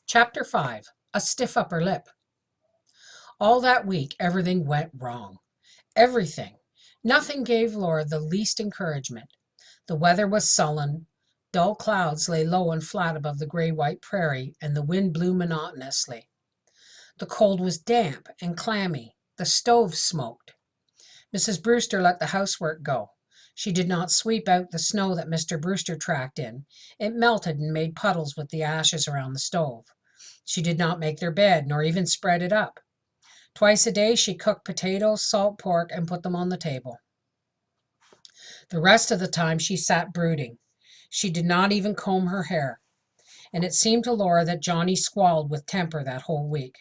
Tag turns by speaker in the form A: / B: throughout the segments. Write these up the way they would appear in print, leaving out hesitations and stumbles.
A: Chapter 5. A Stiff Upper Lip. All that week, everything went wrong. Everything. Nothing gave Laura the least encouragement. The weather was sullen. Dull clouds lay low and flat above the gray-white prairie, and the wind blew monotonously. The cold was damp and clammy. The stove smoked. Mrs. Brewster let the housework go. She did not sweep out the snow that Mr. Brewster tracked in. It melted and made puddles with the ashes around the stove. She did not make their bed, nor even spread it up. Twice a day she cooked potatoes, salt pork, and put them on the table. The rest of the time she sat brooding. She did not even comb her hair, and it seemed to Laura that Johnny squalled with temper that whole week.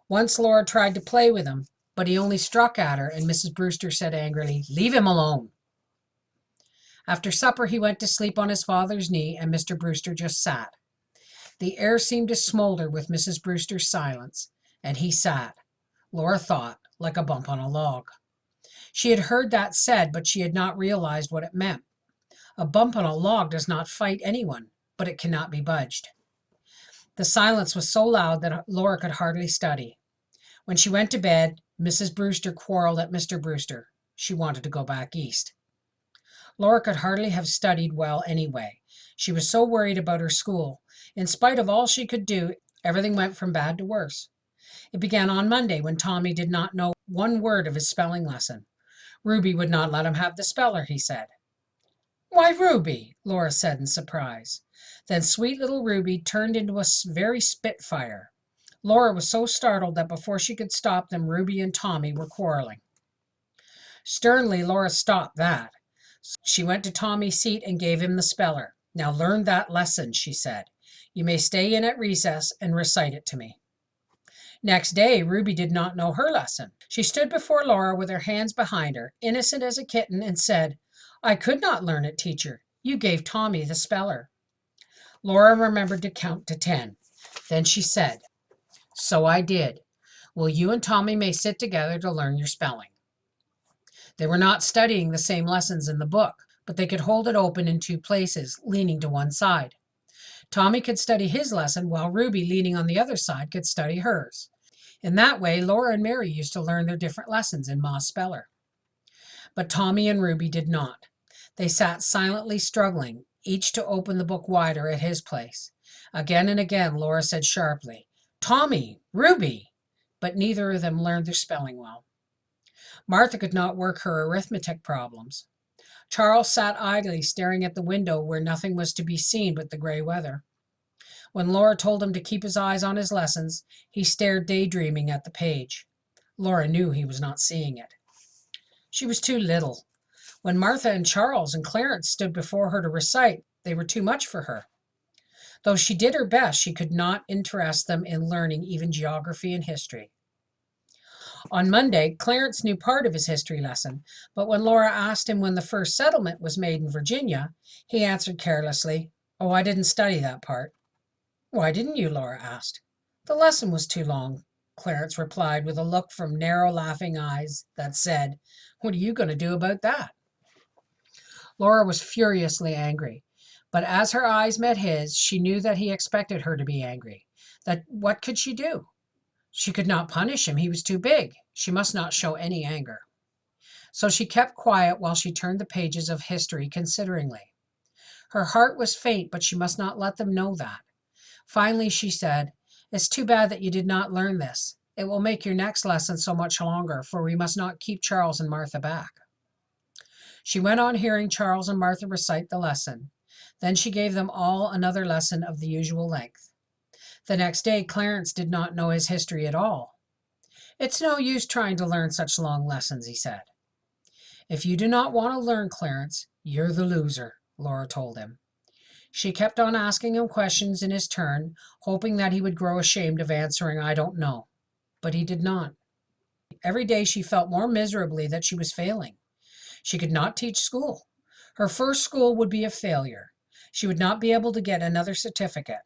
A: Once Laura tried to play with him, but he only struck at her, and Mrs. Brewster said angrily, "Leave him alone." After supper he went to sleep on his father's knee, and Mr. Brewster just sat. The air seemed to smolder with Mrs. Brewster's silence, and he sat, Laura thought, like a bump on a log. She had heard that said, but she had not realized what it meant. A bump on a log does not fight anyone, but it cannot be budged. The silence was so loud that Laura could hardly study. When she went to bed, Mrs. Brewster quarreled at Mr. Brewster. She wanted to go back east. Laura could hardly have studied well anyway. She was so worried about her school. In spite of all she could do, everything went from bad to worse. It began on Monday when Tommy did not know one word of his spelling lesson. Ruby would not let him have the speller, he said. "Why, Ruby," Laura said in surprise. Then sweet little Ruby turned into a very spitfire. Laura was so startled that before she could stop them, Ruby and Tommy were quarreling. Sternly, Laura stopped that. She went to Tommy's seat and gave him the speller. "Now learn that lesson," she said. "You may stay in at recess and recite it to me." Next day, Ruby did not know her lesson. She stood before Laura with her hands behind her, innocent as a kitten, and said, "I could not learn it, teacher. You gave Tommy the speller." Laura remembered to count to 10. Then she said, "So I did. Well, you and Tommy may sit together to learn your spelling." They were not studying the same lessons in the book, but they could hold it open in two places, leaning to one side. Tommy could study his lesson, while Ruby, leaning on the other side, could study hers. In that way, Laura and Mary used to learn their different lessons in Ma's speller. But Tommy and Ruby did not. They sat silently struggling, each to open the book wider at his place. Again and again, Laura said sharply, "Tommy! Ruby!" But neither of them learned their spelling well. Martha could not work her arithmetic problems. Charles sat idly staring at the window where nothing was to be seen but the gray weather. When Laura told him to keep his eyes on his lessons, he stared daydreaming at the page. Laura knew he was not seeing it. She was too little. When Martha and Charles and Clarence stood before her to recite, they were too much for her. Though she did her best, she could not interest them in learning even geography and history. On Monday, Clarence knew part of his history lesson, but when Laura asked him when the first settlement was made in Virginia, he answered carelessly, "Oh, I didn't study that part." "Why didn't you?" Laura asked. "The lesson was too long," Clarence replied with a look from narrow, laughing eyes that said, "What are you going to do about that?" Laura was furiously angry, but as her eyes met his, she knew that he expected her to be angry. That what could she do? She could not punish him. He was too big. She must not show any anger. So she kept quiet while she turned the pages of history consideringly. Her heart was faint, but she must not let them know that. Finally, she said, "It's too bad that you did not learn this. It will make your next lesson so much longer, for we must not keep Charles and Martha back." She went on hearing Charles and Martha recite the lesson. Then she gave them all another lesson of the usual length. The next day, Clarence did not know his history at all. "It's no use trying to learn such long lessons," he said. "If you do not want to learn, Clarence, you're the loser," Laura told him. She kept on asking him questions in his turn, hoping that he would grow ashamed of answering, "I don't know." But he did not. Every day she felt more miserably that she was failing. She could not teach school. Her first school would be a failure. She would not be able to get another certificate.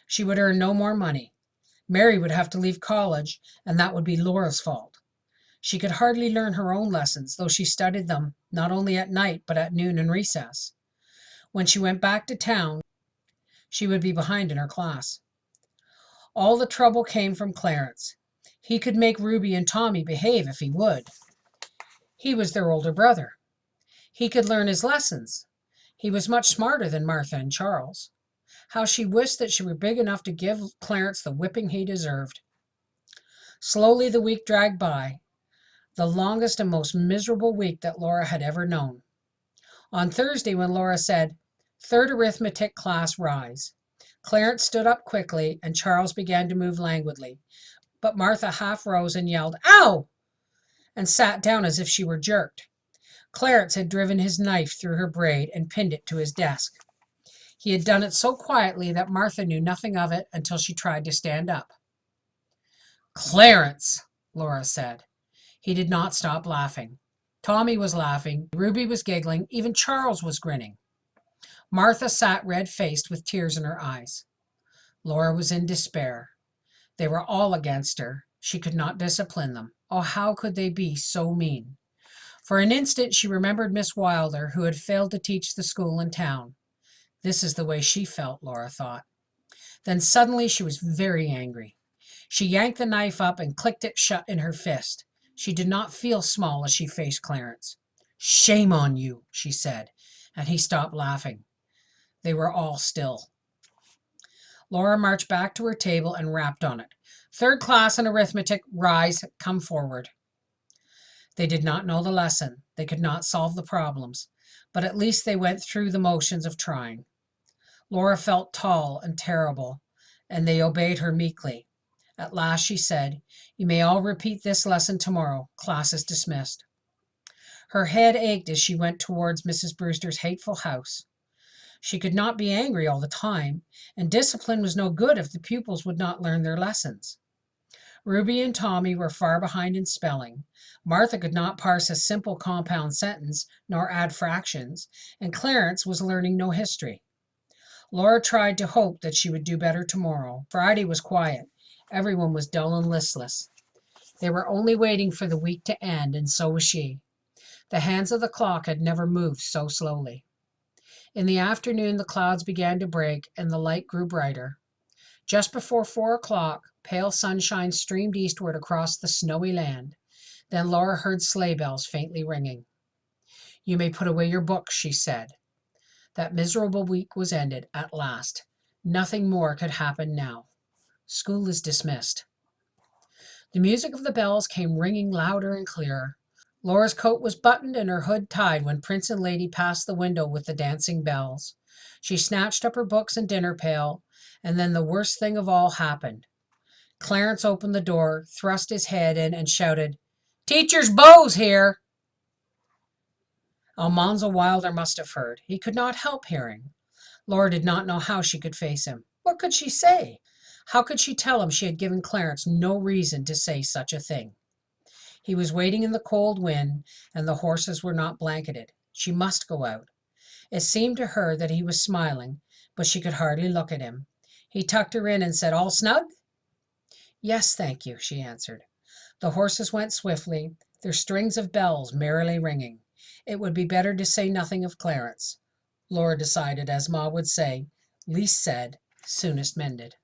A: She would earn no more money. Mary would have to leave college, and that would be Laura's fault. She could hardly learn her own lessons, though she studied them not only at night but at noon and recess. When she went back to town, she would be behind in her class. All the trouble came from Clarence. He could make Ruby and Tommy behave if he would. He was their older brother. He could learn his lessons. He was much smarter than Martha and Charles. How she wished that she were big enough to give Clarence the whipping he deserved. Slowly the week dragged by, the longest and most miserable week that Laura had ever known. On Thursday, when Laura said, "Third arithmetic class, rise," Clarence stood up quickly and Charles began to move languidly, but Martha half rose and yelled, "Ow!" and sat down as if she were jerked. Clarence had driven his knife through her braid and pinned it to his desk. He had done it so quietly that Martha knew nothing of it until she tried to stand up. "Clarence," Laura said. He did not stop laughing. Tommy was laughing, Ruby was giggling, even Charles was grinning. Martha sat red-faced with tears in her eyes. Laura was in despair. They were all against her. She could not discipline them. Oh, how could they be so mean? For an instant she remembered Miss Wilder, who had failed to teach the school in town. This is the way she felt, Laura thought. Then suddenly she was very angry. She yanked the knife up and clicked it shut in her fist. She did not feel small as she faced Clarence. "Shame on you," she said, and he stopped laughing. They were all still. Laura marched back to her table and rapped on it. "Third class in arithmetic, rise, come forward." They did not know the lesson. They could not solve the problems, but at least they went through the motions of trying. Laura felt tall and terrible, and they obeyed her meekly. At last she said, "You may all repeat this lesson tomorrow. Class is dismissed." Her head ached as she went towards Mrs. Brewster's hateful house. She could not be angry all the time, and discipline was no good if the pupils would not learn their lessons. Ruby and Tommy were far behind in spelling. Martha could not parse a simple compound sentence, nor add fractions, and Clarence was learning no history. Laura tried to hope that she would do better tomorrow. Friday was quiet. Everyone was dull and listless. They were only waiting for the week to end, and so was she. The hands of the clock had never moved so slowly. In the afternoon the clouds began to break and the light grew brighter. Just before 4 o'clock, pale sunshine streamed eastward across the snowy land. Then Laura heard sleigh bells faintly ringing. "You may put away your books," she said. That miserable week was ended at last. Nothing more could happen now. School is dismissed. The music of the bells came ringing louder and clearer. Laura's coat was buttoned and her hood tied when Prince and Lady passed the window with the dancing bells. She snatched up her books and dinner pail, and then the worst thing of all happened. Clarence opened the door, thrust his head in, and shouted, "Teacher's Beau's here!" Almanzo Wilder must have heard. He could not help hearing. Laura did not know how she could face him. What could she say? How could she tell him she had given Clarence no reason to say such a thing? He was waiting in the cold wind, and the horses were not blanketed. She must go out. It seemed to her that he was smiling, but she could hardly look at him. He tucked her in and said, "All snug?" "Yes, thank you," she answered. The horses went swiftly, their strings of bells merrily ringing. It would be better to say nothing of Clarence. Laura decided, as Ma would say, least said, soonest mended.